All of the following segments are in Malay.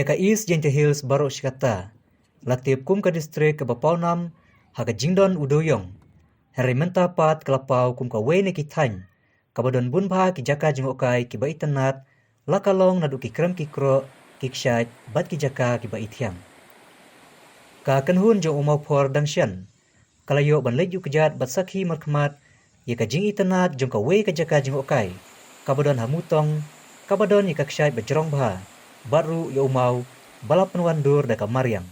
ia ka East Gentle Hills Baro Shikata, latip kum ka distrik ka Bapaunam, haka Jingdon Udoyong, hari mentah pat kelapau kum ka Wei Nekitany, kabadon bunbha ki jaka jingokai ki ba itanat, lakalong nadu ki krem ki kro, ki ksyat, bat ki jaka ki ba ithiam. Ka kanhun jong umau por dangsyan, kalayo ban leju kejat bat sakhi markmat, ia ka jing itanat jong ka Wei ka jaka jingokai, kabadon hamutong, kabadon ia ka ksyat bajrong bha, baru ya umau, balapan wandur da ka Mariam.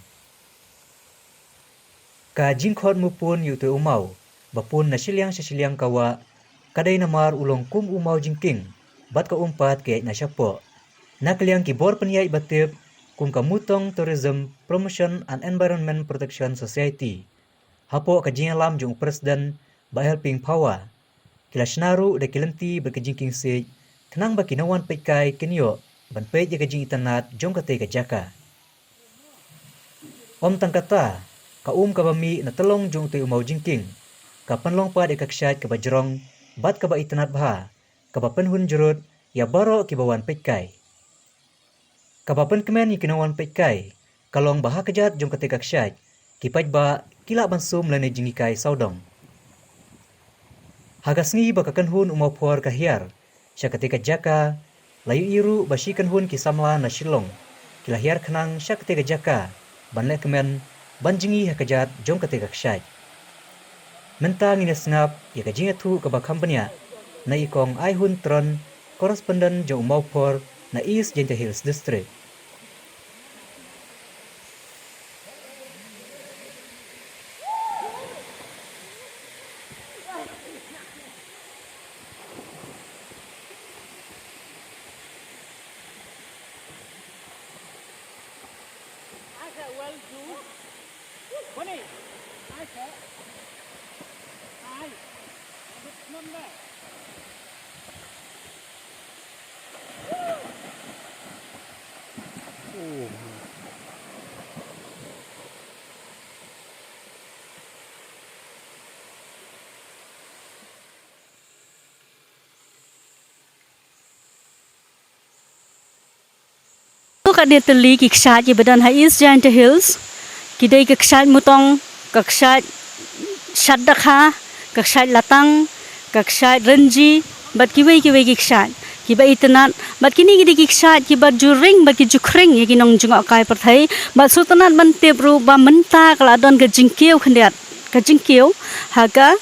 Ka jingkhot mupun yu tu umau, bapun na siliang kawa, kadai namar ulong kum umau jingking, bat ka umpat ke na syapo. Nakliang kibor peniai batip, kum ka mutong Tourism Promotion and Environment Protection Society. Hapo ka jingalam jung presiden ba helping power. Kila senaru da kilenti berkejingking sej, kenang ba kinawan pekai kenyo, ban pej ka jing itanat jong ka te ka jaka. Om tangkata, ka bami na telong jong tu umau jingking, ka panlong pa de ka ksyat ka bajrong, bat ka ba itanat bha, ka ba penhun jurut, ya baro ki bawan pekai. Ka ba penkemen yi kinawan pekai, kalong baha kejat jong ka te ka ksyat, ki paj ba kila bansum lene jingikai saudong. Hagasngi ba ka kanhun umau puar ka hiar, sya ka te ka jaka, layu iru basi kanhun ki samla na silong, kila hiar kenang sya ka te ka jaka, ban le kemen, ban jingi hakajat jong ka te ka ksyat. Mentang ina sengap, ya ka jingatu ka ba kampanya, na ikong Aihun Tron, koresponden jong umau por na East Gentle Hills District. Ka dia teli ki ksyat ye badan ha East Gentle Hills, ki dei ka ksyat mutong, ka ksyat syadakha, ka ksyat latang, ka ksyat renji, bat ki wei ki ksyat, ki ba itanat, bat kini ki ksyat ki ba juring, bat ki jukring ye ki nong jungok kai perthai, bat sultanat ban tep ru ba menta kala don ka jingkiu khendiat, ka jingkiu haga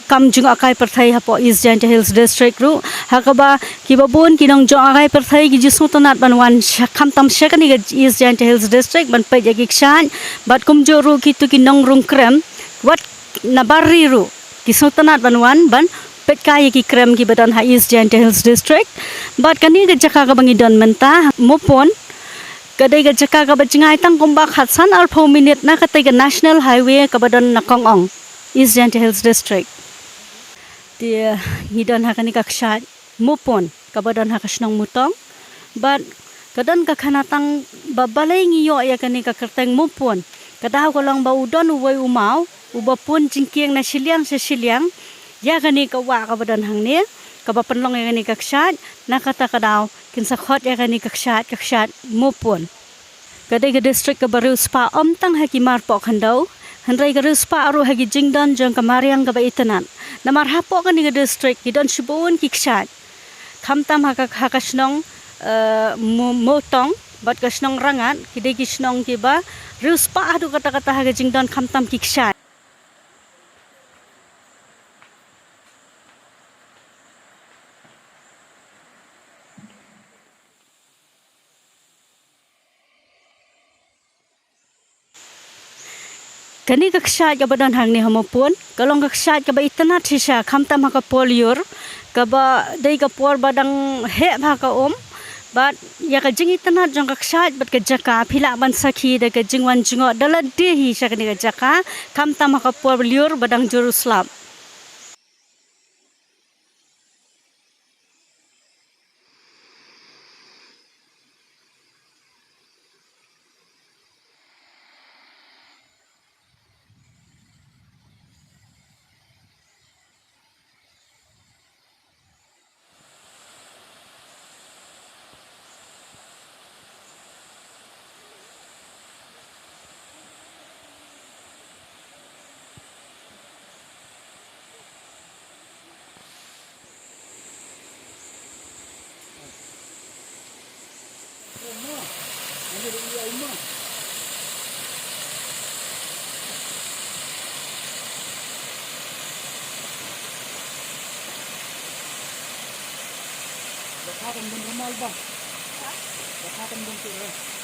kam jung akai perthai hapo East Gentle Hills District ru hakaba kibabun kinong jung akai perthai ki jisu tonat banwan kham tam shakani ga East Gentle Hills District ban pai jagi ksan bat kum joru ki tu kinong rung krem wat nabari ru ki sultanat banwan ban pet kai ki krem ki badan ha East Gentle Hills District bat kani ga jaka ga bangi don menta mupon kadai ga jaka ga bajingai tang kumba khatsan al 4 minute na katai ga National Highway ka badan na Kongong East Gentle Hills District. Dia ngidon hakani ka ksyat mupon kabadon hakasnong mutong but kadon ka khanatang babalay ngiyo ya kani ka kerteng mupon kadaw ko lang ba udon uway umaw ubapun jingkiang na siliang sa siliang ya kani ka wa kabadon hangni kabapanlong ya kani ka ksyat nakata kadaw kinsakot ya kani ka ksyat mupon kadai ka district ka baru spa omtang hakimar po khandaw Handrai ka ruspa aru hagi jingdan jong kamariang ka ba itanan. Namar hapo ka ni ka district kidon shibun kikshat. Kamtam hakasnong motong bat kasnong rangat kidai kisnong kiba ruspa adu kata-kata hagi jingdan kamtam kikshat. Kani kakshat ka badan hang ni hamopun kalong kakshat ka ba itanat sisa kamtam haka poliur ka ba dai ka por badang he bha ka bat ya ka jing itanat jong kakshat bat ka jaka phila ban sakhi da ka jingwan jingo dala de hi sa kani ka jaka kamtam haka poliur badang Jerusalem. Jadi iya mah. Bakatan bun ramal ba? Bakatan bun tu.